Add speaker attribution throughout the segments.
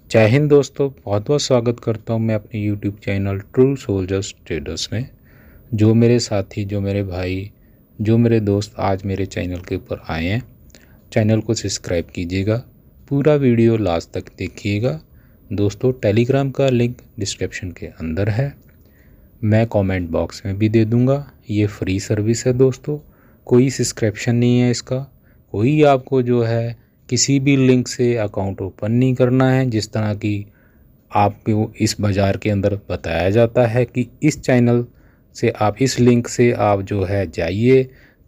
Speaker 1: जय हिंद दोस्तों, बहुत बहुत स्वागत करता हूं मैं अपने YouTube channel true soldiers traders में। जो मेरे साथी, जो मेरे भाई, जो मेरे दोस्त आज मेरे चैनल के ऊपर आए हैं, चैनल को सब्सक्राइब कीजिएगा। पूरा वीडियो लास्ट तक देखिएगा। दोस्तों, टेलीग्राम का लिंक डिस्क्रिप्शन के अंदर है, मैं कमेंट बॉक्स में भी दे दूंगा। ये फ्री सर्विस है दोस्तों, कोई सब्सक्रिप्शन नहीं है इसका। कोई आपको जो है किसी भी लिंक से अकाउंट ओपन नहीं करना है। जिस तरह की आपको इस बाज़ार के अंदर बताया जाता है कि इस चैनल से आप, इस लिंक से आप जो है जाइए,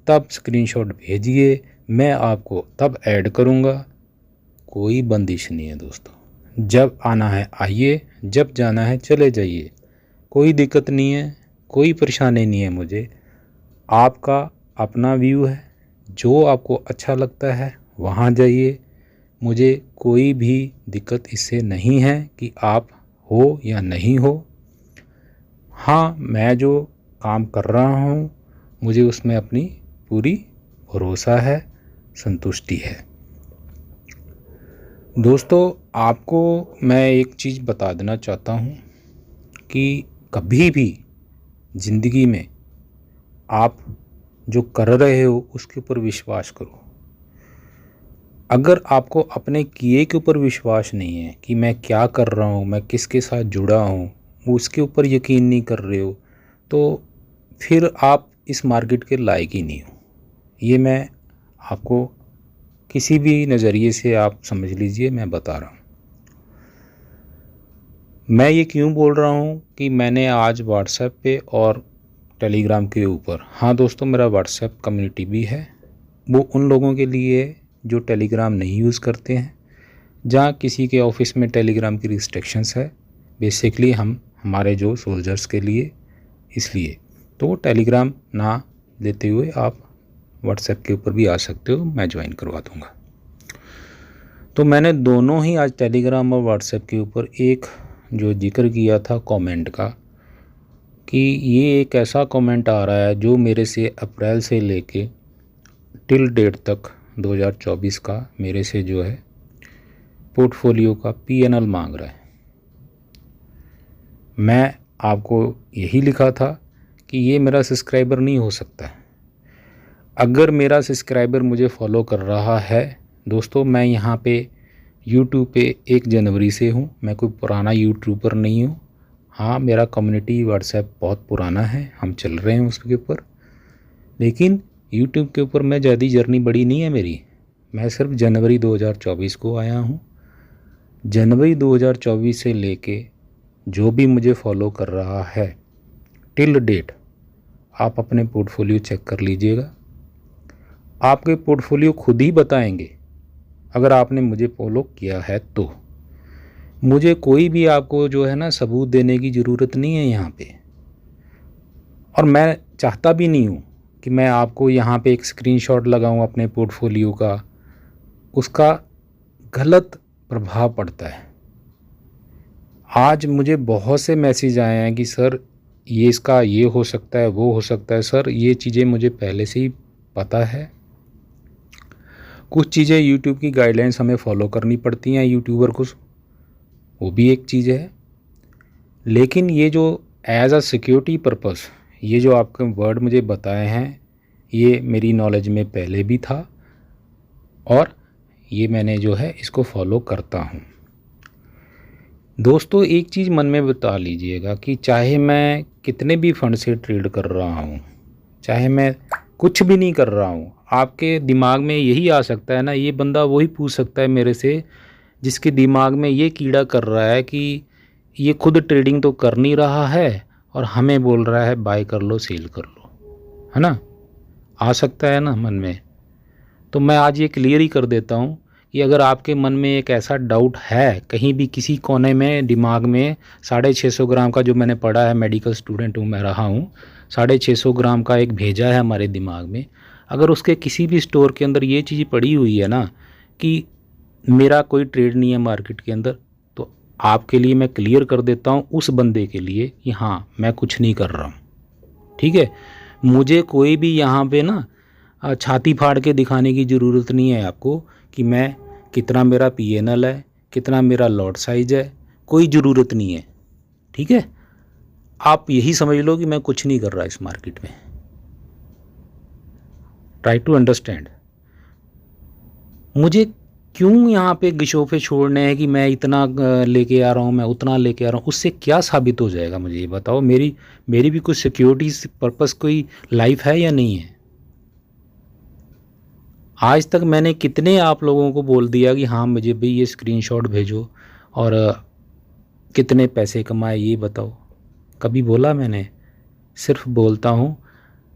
Speaker 1: तब स्क्रीनशॉट भेजिए, मैं आपको तब ऐड करूँगा। कोई बंदिश नहीं है दोस्तों, जब आना है आइए, जब जाना है चले जाइए। कोई दिक्कत नहीं है, कोई परेशानी नहीं है। मुझे आपका अपना व्यू है, जो आपको अच्छा लगता है वहाँ जाइए। मुझे कोई भी दिक्कत इससे नहीं है कि आप हो या नहीं हो। हाँ, मैं जो काम कर रहा हूँ मुझे उसमें अपनी पूरी भरोसा है, संतुष्टि है। दोस्तों, आपको मैं एक चीज़ बता देना चाहता हूँ कि कभी भी ज़िंदगी में आप जो कर रहे हो उसके ऊपर विश्वास करो। अगर आपको अपने किए के ऊपर विश्वास नहीं है कि मैं क्या कर रहा हूँ, मैं किसके साथ जुड़ा हूँ, उसके ऊपर यकीन नहीं कर रहे हो, तो फिर आप इस मार्केट के लायक ही नहीं हो। ये मैं आपको किसी भी नज़रिए से आप समझ लीजिए, मैं बता रहा हूँ। मैं ये क्यों बोल रहा हूँ कि मैंने आज व्हाट्सएप पे और टेलीग्राम के ऊपर, हाँ दोस्तों, मेरा व्हाट्सएप कम्युनिटी भी है। वो उन लोगों के लिए जो टेलीग्राम नहीं यूज़ करते हैं, जहाँ किसी के ऑफिस में टेलीग्राम की रिस्ट्रिक्शंस है। बेसिकली हमारे जो सोल्जर्स के लिए, इसलिए तो वो टेलीग्राम ना लेते हुए आप व्हाट्सएप के ऊपर भी आ सकते हो, मैं ज्वाइन करवा दूँगा। तो मैंने दोनों ही आज टेलीग्राम और व्हाट्सएप के ऊपर एक जो जिक्र किया था कमेंट का, कि ये एक ऐसा कमेंट आ रहा है जो मेरे से अप्रैल से लेके टिल डेट तक 2024 का मेरे से जो है पोर्टफोलियो का पीएनएल मांग रहा है। मैं आपको यही लिखा था कि ये मेरा सब्सक्राइबर नहीं हो सकता है। अगर मेरा सब्सक्राइबर मुझे फॉलो कर रहा है दोस्तों, मैं यहाँ पे यूट्यूब पे 1 जनवरी से हूँ, मैं कोई पुराना यूट्यूबर नहीं हूँ। हाँ, मेरा कम्युनिटी व्हाट्सएप बहुत पुराना है, हम चल रहे हैं उसके ऊपर, लेकिन यूट्यूब के ऊपर मैं ज़्यादा जर्नी बड़ी नहीं है मेरी। मैं सिर्फ जनवरी 2024 को आया हूँ। जनवरी 2024 से लेके जो भी मुझे फॉलो कर रहा है टिल डेट, आप अपने पोर्टफोलियो चेक कर लीजिएगा। आपके पोर्टफोलियो खुद ही बताएंगे अगर आपने मुझे फॉलो किया है तो। मुझे कोई भी आपको जो है ना सबूत देने की ज़रूरत नहीं है यहाँ पे, और मैं चाहता भी नहीं हूँ कि मैं आपको यहाँ पे एक स्क्रीनशॉट लगाऊँ अपने पोर्टफोलियो का। उसका गलत प्रभाव पड़ता है। आज मुझे बहुत से मैसेज आए हैं कि सर ये इसका ये हो सकता है, वो हो सकता है। सर, ये चीज़ें मुझे पहले से ही पता है। कुछ चीज़ें यूट्यूब की गाइडलाइंस हमें फॉलो करनी पड़ती हैं यूट्यूबर को, वो भी एक चीज़ है। लेकिन ये जो एज अ सिक्योरिटी पर्पस, ये जो आपके वर्ड मुझे बताए हैं, ये मेरी नॉलेज में पहले भी था और ये मैंने जो है इसको फॉलो करता हूँ। दोस्तों, एक चीज़ मन में बता लीजिएगा कि चाहे मैं कितने भी फंड से ट्रेड कर रहा हूँ, चाहे मैं कुछ भी नहीं कर रहा हूँ, आपके दिमाग में यही आ सकता है ना, ये बंदा वही पूछ सकता है मेरे से जिसके दिमाग में ये कीड़ा कर रहा है कि ये खुद ट्रेडिंग तो कर नहीं रहा है और हमें बोल रहा है बाय कर लो, सेल कर लो, है ना। आ सकता है ना मन में। तो मैं आज ये क्लियर ही कर देता हूँ कि अगर आपके मन में एक ऐसा डाउट है कहीं भी किसी कोने में दिमाग में, 650 ग्राम का जो मैंने पढ़ा है, मेडिकल स्टूडेंट हूँ मैं रहा हूँ, 650 ग्राम का एक भेजा है हमारे दिमाग में। अगर उसके किसी भी स्टोर के अंदर ये चीज़ पड़ी हुई है ना कि मेरा कोई ट्रेड नहीं है मार्केट के अंदर, तो आपके लिए मैं क्लियर कर देता हूँ उस बंदे के लिए कि हाँ, मैं कुछ नहीं कर रहा हूँ। ठीक है, मुझे कोई भी यहाँ पे ना छाती फाड़ के दिखाने की ज़रूरत नहीं है आपको कि मैं कितना मेरा पीएनएल है, कितना मेरा लॉट साइज है, कोई ज़रूरत नहीं है। ठीक है, आप यही समझ लो कि मैं कुछ नहीं कर रहा इस मार्केट में। Try to understand. मुझे क्यों यहाँ पे गिशोफे छोड़ने हैं कि मैं इतना लेके आ रहा हूँ, मैं उतना लेके आ रहा हूँ? उससे क्या साबित हो जाएगा मुझे ये बताओ? मेरी भी कुछ सिक्योरिटी पर्पस कोई लाइफ है या नहीं है? आज तक मैंने कितने आप लोगों को बोल दिया कि हाँ मुझे भी ये स्क्रीनशॉट भेजो और कितने पैसे कमाए ये बताओ? कभी बोला मैंने? सिर्फ बोलता हूँ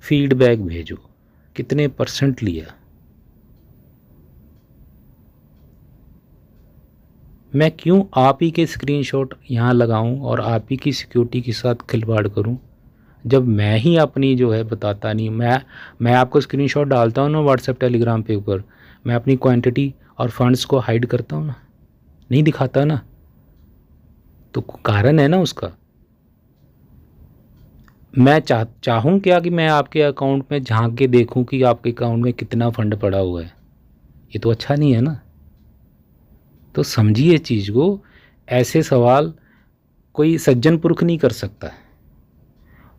Speaker 1: फीडबैक भेजो, कितने % लिया। मैं क्यों आप ही के स्क्रीनशॉट यहाँ लगाऊं और आप ही की सिक्योरिटी के साथ खिलवाड़ करूं, जब मैं ही अपनी जो है बताता नहीं। मैं आपको स्क्रीनशॉट डालता हूँ ना व्हाट्सएप टेलीग्राम पे ऊपर, मैं अपनी क्वांटिटी और फंड्स को हाइड करता हूँ ना, नहीं दिखाता ना, तो कारण है ना उसका। मैं चाहूँ क्या कि मैं आपके अकाउंट में झांक के देखूँ कि आपके अकाउंट में कितना फ़ंड पड़ा हुआ है? ये तो अच्छा नहीं है ना। तो समझिए चीज़ को, ऐसे सवाल कोई सज्जन पुरुष नहीं कर सकता है।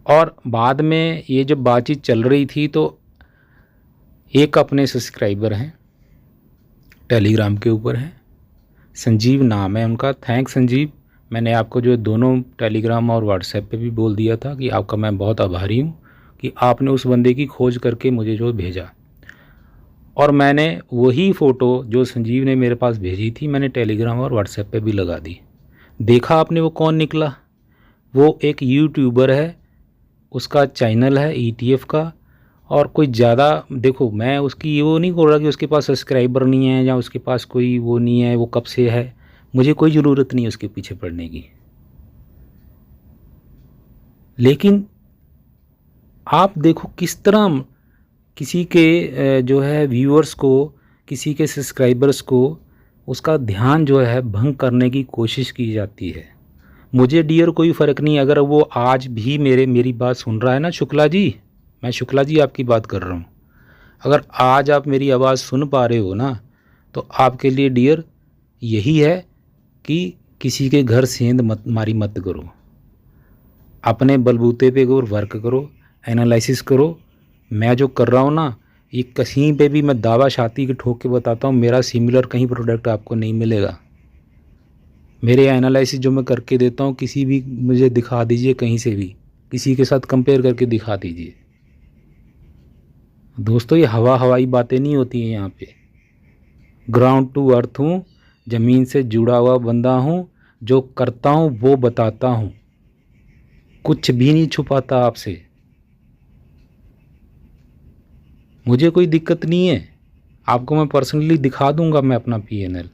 Speaker 1: और बाद में ये जब बातचीत चल रही थी तो एक अपने सब्सक्राइबर हैं, टेलीग्राम के ऊपर हैं, संजीव नाम है उनका। थैंक्स संजीव। मैंने आपको जो दोनों टेलीग्राम और व्हाट्सएप पे भी बोल दिया था कि आपका मैं बहुत आभारी हूँ कि आपने उस बंदे की खोज करके मुझे जो भेजा। और मैंने वही फ़ोटो जो संजीव ने मेरे पास भेजी थी मैंने टेलीग्राम और व्हाट्सएप पे भी लगा दी। देखा आपने वो कौन निकला? वो एक यूट्यूबर है, उसका चैनल है ETF का। और कोई ज़्यादा देखो, मैं उसकी वो नहीं बोल रहा कि उसके पास सब्सक्राइबर नहीं है या उसके पास कोई वो नहीं है, वो कब से है, मुझे कोई ज़रूरत नहीं है उसके पीछे पड़ने की। लेकिन आप देखो किस तरह किसी के जो है व्यूअर्स को, किसी के सब्सक्राइबर्स को उसका ध्यान जो है भंग करने की कोशिश की जाती है। मुझे डियर कोई फ़र्क नहीं अगर वो आज भी मेरी बात सुन रहा है ना शुक्ला जी, मैं शुक्ला जी आपकी बात कर रहा हूँ। अगर आज आप मेरी आवाज़ सुन पा रहे हो ना, तो आपके लिए डियर यही है कि किसी के घर सेंध मत करो, अपने बलबूते पे वर्क करो, एनालिसिस करो। मैं जो कर रहा हूँ ना, ये कहीं पे भी मैं दावा छाती के ठोक के बताता हूँ, मेरा सिमिलर कहीं प्रोडक्ट आपको नहीं मिलेगा। मेरे एनालिसिस जो मैं करके देता हूँ, किसी भी मुझे दिखा दीजिए, कहीं से भी किसी के साथ कंपेयर करके दिखा दीजिए। दोस्तों ये हवाई बातें नहीं होती हैं यहाँ पे। ग्राउंड टू अर्थ हूँ, ज़मीन से जुड़ा हुआ बंदा हूँ, जो करता हूँ वो बताता हूँ, कुछ भी नहीं छुपाता आपसे। मुझे कोई दिक्कत नहीं है, आपको मैं पर्सनली दिखा दूंगा, मैं अपना PNL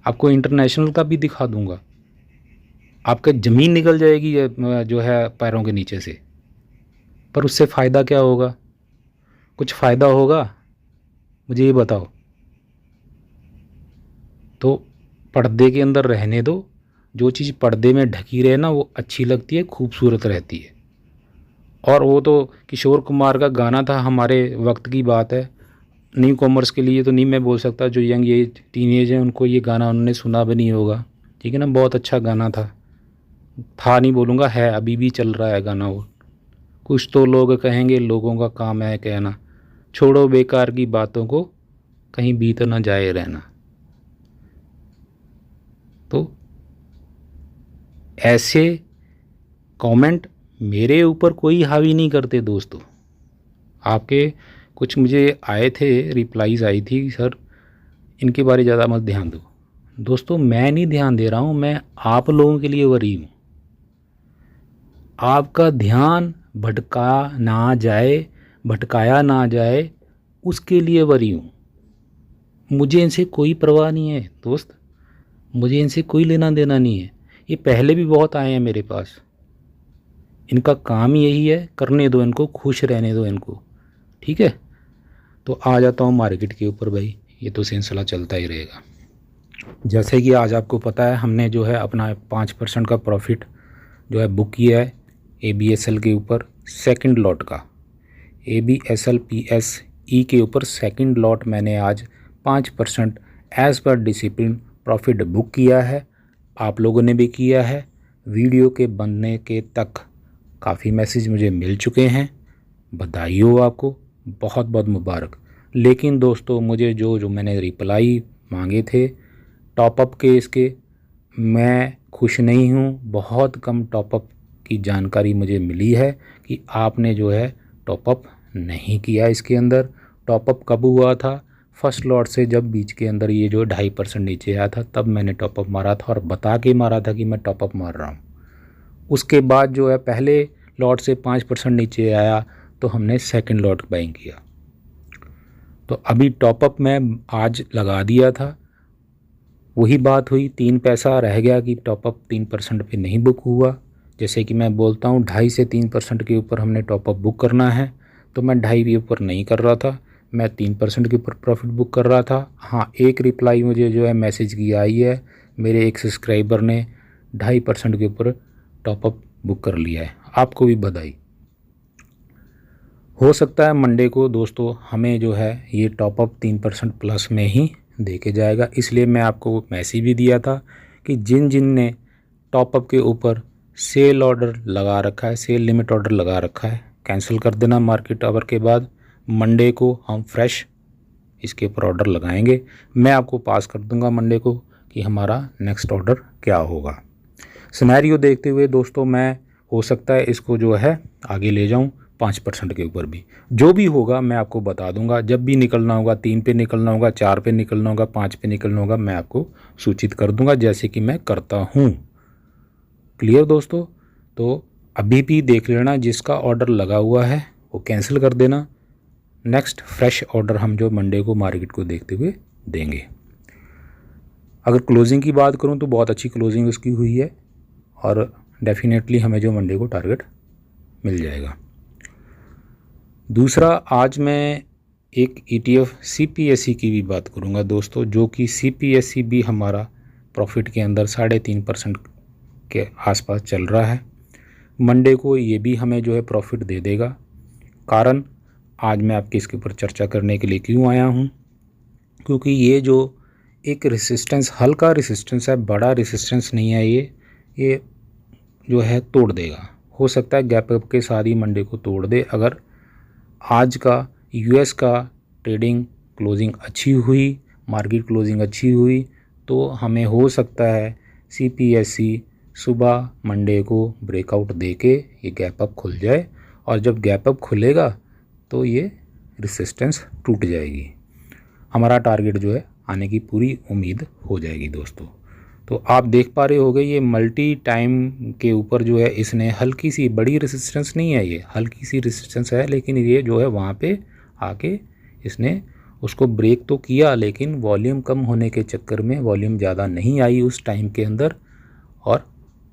Speaker 1: आपको इंटरनेशनल का भी दिखा दूंगा। आपका ज़मीन निकल जाएगी जो है पैरों के नीचे से, पर उससे फ़ायदा क्या होगा? कुछ फ़ायदा होगा? मुझे ये बताओ। तो पर्दे के अंदर रहने दो, जो चीज़ पर्दे में ढकी रहे ना वो अच्छी लगती है, खूबसूरत रहती है। और वो तो किशोर कुमार का गाना था, हमारे वक्त की बात है। न्यू कॉमर्स के लिए तो नहीं मैं बोल सकता, जो यंग एज टीनेज है उनको ये गाना उन्होंने सुना भी नहीं होगा। ठीक है ना, बहुत अच्छा गाना था नहीं बोलूँगा, है, अभी भी चल रहा है गाना वो। कुछ तो लोग कहेंगे लोगों का काम है कहना, छोड़ो बेकार की बातों को, कहीं बीत ना जाए रहना। तो ऐसे कमेंट मेरे ऊपर कोई हावी नहीं करते दोस्तों। आपके कुछ मुझे आए थे, रिप्लाईज़ आई थी, सर इनके बारे ज़्यादा मत ध्यान दो। दोस्तों मैं नहीं ध्यान दे रहा हूँ, मैं आप लोगों के लिए वरी हूँ। आपका ध्यान भटकाया ना जाए उसके लिए वरी हूँ। मुझे इनसे कोई परवाह नहीं है दोस्त, मुझे इनसे कोई लेना देना नहीं है। ये पहले भी बहुत आए हैं मेरे पास, इनका काम यही है, करने दो इनको, खुश रहने दो इनको। ठीक है, तो आ जाता हूँ मार्केट के ऊपर भाई, ये तो सिलसिला चलता ही रहेगा। जैसे कि आज आपको पता है हमने जो है अपना 5% का प्रॉफिट जो है बुक किया है ABSL के ऊपर, सेकंड लॉट का ABSL PSE के ऊपर सेकंड लॉट मैंने आज 5% as per discipline profit book किया है, आप लोगों ने भी किया है। वीडियो के बनने के तक काफ़ी मैसेज मुझे मिल चुके हैं, बधाई हो आपको, बहुत बहुत मुबारक। लेकिन दोस्तों मुझे जो मैंने रिप्लाई मांगे थे टॉपअप के इसके, मैं खुश नहीं हूँ। बहुत कम टॉपअप की जानकारी मुझे मिली है कि आपने जो है टॉपअप नहीं किया। इसके अंदर टॉपअप कब हुआ था? फर्स्ट लॉट से जब बीच के अंदर ये जो 2.5% नीचे आया था तब मैंने टॉपअप मारा था, और बता के मारा था कि मैं टॉपअप मार रहा हूँ। उसके बाद जो है पहले लॉट से 5% नीचे आया तो हमने सेकंड लॉट बाइंग किया। तो अभी टॉपअप मैं आज लगा दिया था, वही बात हुई, 3 पैसा रह गया कि टॉपअप 3% पे नहीं बुक हुआ। जैसे कि मैं बोलता हूँ 2.5 से 3% के ऊपर हमने टॉपअप बुक करना है, तो मैं 2.5 के ऊपर नहीं कर रहा था, मैं 3% के ऊपर प्रॉफिट बुक कर रहा था। हाँ, एक रिप्लाई मुझे जो है मैसेज की आई है, मेरे एक सब्सक्राइबर ने 2.5% के ऊपर टॉपअप बुक कर लिया है, आपको भी बधाई। हो सकता है मंडे को दोस्तों हमें जो है ये टॉपअप 3% प्लस में ही दे के जाएगा, इसलिए मैं आपको मैसेज भी दिया था कि जिन ने टॉपअप के ऊपर सेल ऑर्डर लगा रखा है, सेल लिमिट ऑर्डर लगा रखा है, कैंसिल कर देना मार्केट आवर के बाद। मंडे को हम फ्रेश इसके ऊपर ऑर्डर लगाएंगे, मैं आपको पास कर दूंगा मंडे को कि हमारा नेक्स्ट ऑर्डर क्या होगा। सिनेरियो देखते हुए दोस्तों मैं हो सकता है इसको जो है आगे ले जाऊं 5% के ऊपर भी, जो भी होगा मैं आपको बता दूंगा। जब भी निकलना होगा, 3 पे निकलना होगा, 4 पे निकलना होगा, 5 पे निकलना होगा, मैं आपको सूचित कर दूंगा जैसे कि मैं करता हूं। क्लियर दोस्तों? तो अभी भी देख लेना, जिसका ऑर्डर लगा हुआ है वो कैंसिल कर देना। नेक्स्ट फ्रेश ऑर्डर हम जो मंडे को मार्केट को देखते हुए देंगे। अगर क्लोजिंग की बात करूं तो बहुत अच्छी क्लोजिंग उसकी हुई है, और डेफिनेटली हमें जो मंडे को टारगेट मिल जाएगा। दूसरा, आज मैं एक ETF CPSE की भी बात करूंगा दोस्तों, जो कि CPSE भी हमारा प्रॉफिट के अंदर 3.5% के आसपास चल रहा है। मंडे को ये भी हमें जो है प्रॉफिट दे देगा। कारण आज मैं आपके इसके ऊपर चर्चा करने के लिए क्यों आया हूँ, क्योंकि ये जो एक रेसिस्टेंस, हल्का रेसिस्टेंस है, बड़ा रेसिस्टेंस नहीं है, ये जो है तोड़ देगा। हो सकता है गैप अप के साथ ही मंडे को तोड़ दे। अगर आज का US का ट्रेडिंग क्लोजिंग अच्छी हुई, मार्केट क्लोजिंग अच्छी हुई, तो हमें हो सकता है CPSE सुबह मंडे को ब्रेकआउट दे के ये गैप अप खुल जाए, और जब गैप अप खुलेगा तो ये रेसिस्टेंस टूट जाएगी, हमारा टारगेट जो है आने की पूरी उम्मीद हो जाएगी दोस्तों। तो आप देख पा रहे होंगे ये मल्टी टाइम के ऊपर जो है इसने हल्की सी, बड़ी रेसिस्टेंस नहीं है, ये हल्की सी रेसिस्टेंस है, लेकिन ये जो है वहाँ पे आके इसने उसको ब्रेक तो किया, लेकिन वॉल्यूम कम होने के चक्कर में वॉल्यूम ज़्यादा नहीं आई उस टाइम के अंदर, और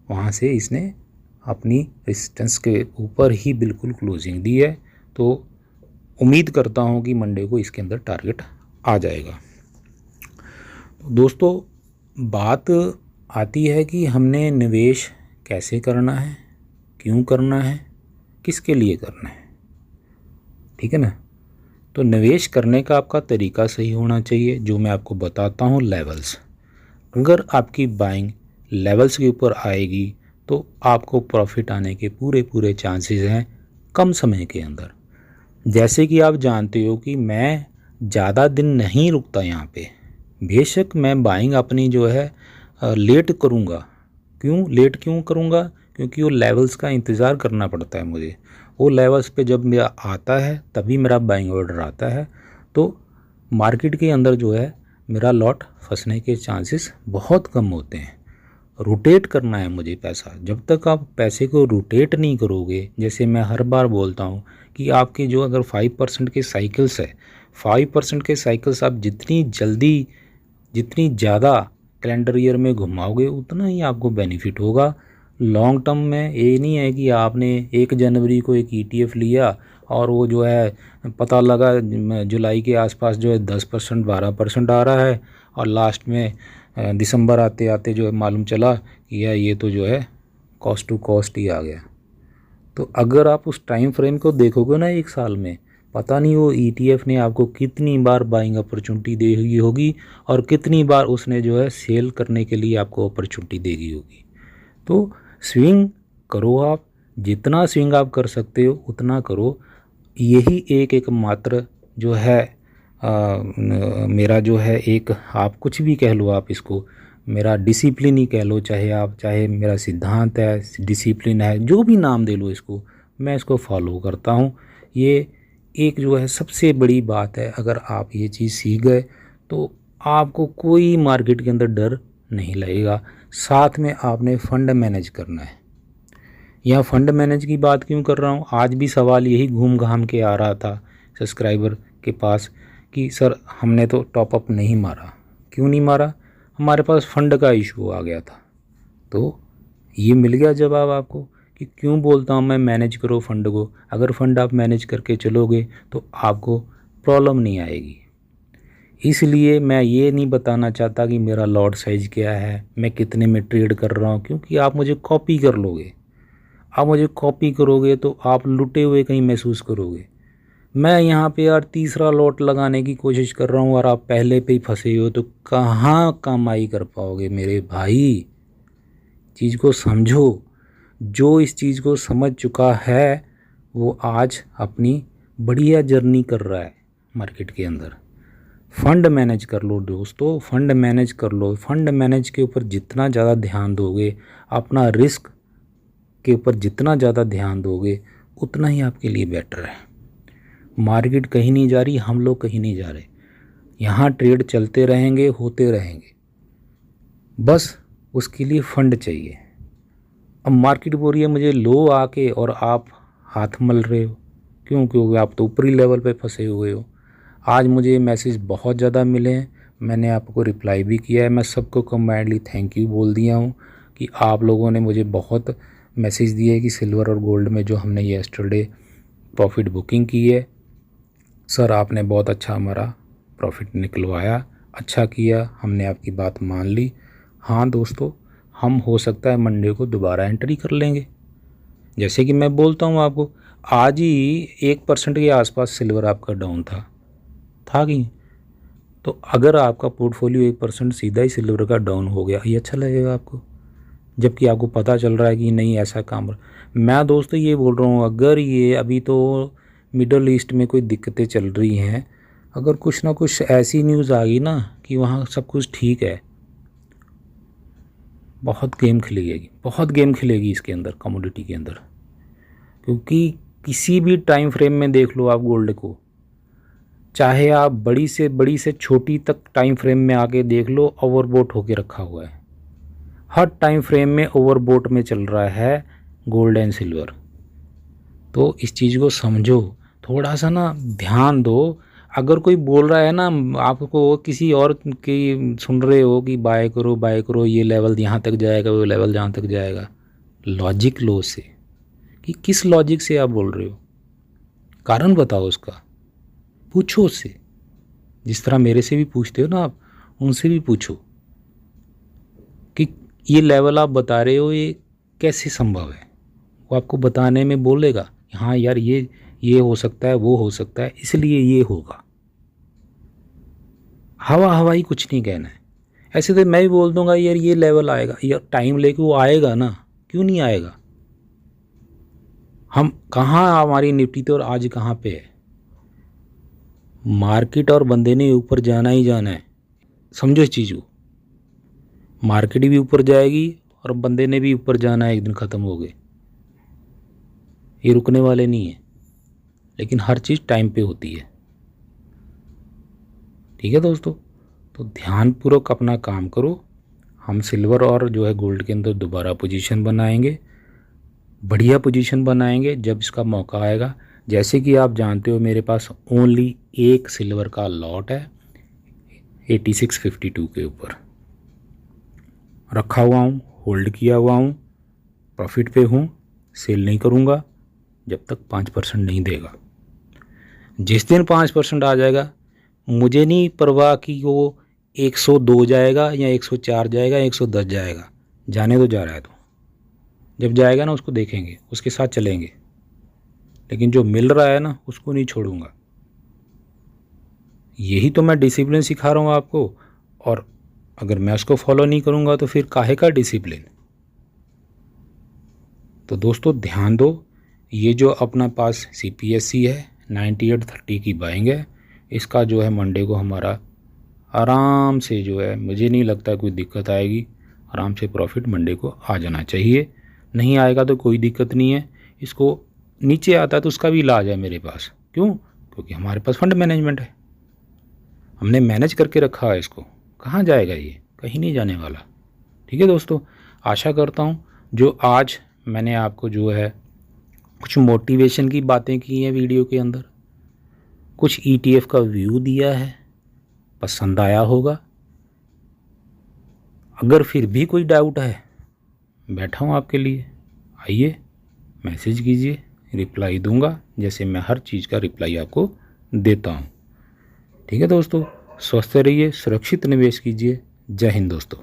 Speaker 1: वहाँ से इसने अपनी रेसिस्टेंस के ऊपर ही बिल्कुल क्लोजिंग दी है। तो उम्मीद करता हूँ कि मंडे को इसके अंदर टारगेट आ जाएगा। दोस्तों बात आती है कि हमने निवेश कैसे करना है, क्यों करना है, किसके लिए करना है, ठीक है ना। तो निवेश करने का आपका तरीका सही होना चाहिए, जो मैं आपको बताता हूँ। लेवल्स, अगर आपकी बाइंग लेवल्स के ऊपर आएगी तो आपको प्रॉफिट आने के पूरे चांसेस हैं कम समय के अंदर। जैसे कि आप जानते हो कि मैं ज़्यादा दिन नहीं रुकता यहाँ पे, बेशक मैं बाइंग अपनी जो है लेट करूँगा। लेट क्यों करूँगा? क्योंकि वो लेवल्स का इंतज़ार करना पड़ता है मुझे। वो लेवल्स पे जब मेरा आता है तभी मेरा बाइंग ऑर्डर आता है, तो मार्केट के अंदर जो है मेरा लॉट फंसने के चांसेस बहुत कम होते हैं। रोटेट करना है मुझे पैसा। जब तक आप पैसे को रोटेट नहीं करोगे, जैसे मैं हर बार बोलता हूँ कि आपके जो अगर 5% के साइकिल्स है, 5% के साइकिल्स आप जितनी ज़्यादा कैलेंडर ईयर में घुमाओगे उतना ही आपको बेनिफिट होगा। लॉन्ग टर्म में ये नहीं है कि आपने 1 जनवरी को एक ETF लिया और वो जो है पता लगा जुलाई के आसपास जो है 10% 12% आ रहा है, और लास्ट में दिसंबर आते आते जो है मालूम चला कि ये तो जो है कॉस्ट टू कॉस्ट ही आ गया। तो अगर आप उस टाइम फ्रेम को देखोगे ना, 1 साल में पता नहीं वो ETF ने आपको कितनी बार बाइंग अपॉर्चुनिटी दी हुई होगी और कितनी बार उसने जो है सेल करने के लिए आपको अपॉर्चुनिटी देगी होगी। तो स्विंग करो, आप जितना स्विंग आप कर सकते हो उतना करो। यही एक मात्र जो है मेरा जो है एक, आप कुछ भी कह लो, आप इसको मेरा डिसिप्लिन ही कह लो, चाहे मेरा सिद्धांत है, डिसिप्लिन है, जो भी नाम दे लो इसको, मैं इसको फॉलो करता हूँ। ये एक जो है सबसे बड़ी बात है। अगर आप ये चीज़ सीख गए तो आपको कोई मार्केट के अंदर डर नहीं लगेगा। साथ में आपने फंड मैनेज करना है। यहाँ फंड मैनेज की बात क्यों कर रहा हूँ, आज भी सवाल यही घूम घाम के आ रहा था सब्सक्राइबर के पास कि सर हमने तो टॉपअप नहीं मारा। क्यों नहीं मारा? हमारे पास फंड का इशू आ गया था। तो ये मिल गया जवाब आपको कि क्यों बोलता हूँ मैं मैनेज करो फंड को। अगर फंड आप मैनेज करके चलोगे तो आपको प्रॉब्लम नहीं आएगी। इसलिए मैं ये नहीं बताना चाहता कि मेरा लॉट साइज़ क्या है, मैं कितने में ट्रेड कर रहा हूँ, क्योंकि आप मुझे कॉपी कर लोगे। आप मुझे कॉपी करोगे तो आप लुटे हुए कहीं महसूस करोगे। मैं यहाँ पे यार तीसरा लॉट लगाने की कोशिश कर रहा हूँ और आप पहले पे ही फंसे हो, तो कहाँ कमाई कर पाओगे मेरे भाई। चीज़ को समझो। जो इस चीज़ को समझ चुका है वो आज अपनी बढ़िया जर्नी कर रहा है मार्केट के अंदर। फंड मैनेज कर लो दोस्तों, फंड मैनेज कर लो। फंड मैनेज के ऊपर जितना ज़्यादा ध्यान दोगे, अपना रिस्क के ऊपर जितना ज़्यादा ध्यान दोगे, उतना ही आपके लिए बेटर है। मार्केट कहीं नहीं जा रही, हम लोग कहीं नहीं जा रहे। यहाँ ट्रेड चलते रहेंगे, होते रहेंगे, बस उसके लिए फंड चाहिए। अब मार्केट बोल रही है मुझे लो आके और आप हाथ मल रहे हो, क्योंकि आप तो ऊपरी लेवल पे फंसे हुए हो। आज मुझे मैसेज बहुत ज़्यादा मिले हैं, मैंने आपको रिप्लाई भी किया है। मैं सबको कंबाइंडली थैंक यू बोल दिया हूँ कि आप लोगों ने मुझे बहुत मैसेज दिए कि सिल्वर और गोल्ड में जो हमने येस्टरडे प्रॉफिट बुकिंग की है, सर आपने बहुत अच्छा हमारा प्रॉफिट निकलवाया, अच्छा किया, हमने आपकी बात मान ली। हाँ दोस्तों, हम हो सकता है मंडे को दोबारा एंट्री कर लेंगे। जैसे कि मैं बोलता हूँ आपको, आज ही 1% के आसपास सिल्वर आपका डाउन था कि। तो अगर आपका पोर्टफोलियो 1% सीधा ही सिल्वर का डाउन हो गया, ये अच्छा लगेगा आपको? जबकि आपको पता चल रहा है कि नहीं ऐसा काम। मैं दोस्तों ये बोल रहा हूँ, अगर ये अभी तो मिडल ईस्ट में कोई दिक्कतें चल रही हैं, अगर कुछ ना कुछ ऐसी न्यूज़ आ गई ना कि वहाँ सब कुछ ठीक है, बहुत गेम खेलेगी, बहुत गेम खेलेगी इसके अंदर, कमोडिटी के अंदर। क्योंकि किसी भी टाइम फ्रेम में देख लो आप गोल्ड को, चाहे आप बड़ी से छोटी तक टाइम फ्रेम में आके देख लो, ओवरबोट होके रखा हुआ है। हर टाइम फ्रेम में ओवरबोट में चल रहा है गोल्ड एंड सिल्वर। तो इस चीज़ को समझो, थोड़ा सा ना ध्यान दो। अगर कोई बोल रहा है ना आपको, किसी और की सुन रहे हो कि बाय करो, ये लेवल यहाँ तक जाएगा, वो लेवल जहाँ तक जाएगा, लॉजिक लो से कि किस लॉजिक से आप बोल रहे हो, कारण बताओ उसका, पूछो उससे। जिस तरह मेरे से भी पूछते हो ना आप, उनसे भी पूछो कि ये लेवल आप बता रहे हो ये कैसे संभव है। वो आपको बताने में बोलेगा हाँ यार ये हो सकता है, वो हो सकता है, इसलिए ये होगा। हवाई कुछ नहीं कहना है। ऐसे तो मैं भी बोल दूंगा यार ये लेवल आएगा, यार टाइम लेके वो आएगा ना, क्यों नहीं आएगा? हम कहाँ, हमारी निफ्टी तो और आज कहाँ पे है? मार्केट और बंदे ने ऊपर जाना ही जाना है, समझो इस चीज़ को। मार्केट भी ऊपर जाएगी और बंदे ने भी ऊपर जाना है, एक दिन ख़त्म हो गए। ये रुकने वाले नहीं है, लेकिन हर चीज़ टाइम पे होती है। ठीक है दोस्तों, तो ध्यानपूर्वक अपना काम करो। हम सिल्वर और जो है गोल्ड के अंदर दोबारा पोजीशन बनाएंगे, बढ़िया पोजीशन बनाएंगे जब इसका मौका आएगा। जैसे कि आप जानते हो मेरे पास ओनली एक सिल्वर का लॉट है 8652 के ऊपर रखा हुआ हूँ, होल्ड किया हुआ हूँ, प्रॉफिट पे हूँ, सेल नहीं करूँगा जब तक 5% नहीं देगा। जिस दिन 5% आ जाएगा, मुझे नहीं परवाह कि वो 102 जाएगा या 104 जाएगा, 110 जाएगा, जाने तो जा रहा है। तो जब जाएगा ना उसको देखेंगे, उसके साथ चलेंगे, लेकिन जो मिल रहा है ना उसको नहीं छोड़ूंगा। यही तो मैं डिसिप्लिन सिखा रहा हूँ आपको, और अगर मैं उसको फॉलो नहीं करूँगा तो फिर काहे का डिसिप्लिन। तो दोस्तों ध्यान दो, ये जो अपना पास CPSC है 9830 की बाइंग है, इसका जो है मंडे को हमारा आराम से जो है, मुझे नहीं लगता कोई दिक्कत आएगी, आराम से प्रॉफिट मंडे को आ जाना चाहिए। नहीं आएगा तो कोई दिक्कत नहीं है, इसको नीचे आता है तो उसका भी इलाज है मेरे पास। क्यों? क्योंकि हमारे पास फंड मैनेजमेंट है, हमने मैनेज करके रखा है इसको। कहाँ जाएगा ये? कहीं नहीं जाने वाला। ठीक है दोस्तों, आशा करता हूँ जो आज मैंने आपको जो है कुछ मोटिवेशन की बातें की हैं वीडियो के अंदर, कुछ ETF का व्यू दिया है, पसंद आया होगा। अगर फिर भी कोई डाउट है, बैठा हूँ आपके लिए, आइए मैसेज कीजिए, रिप्लाई दूंगा, जैसे मैं हर चीज़ का रिप्लाई आपको देता हूँ। ठीक है दोस्तों, स्वस्थ रहिए, सुरक्षित निवेश कीजिए। जय हिंद दोस्तों।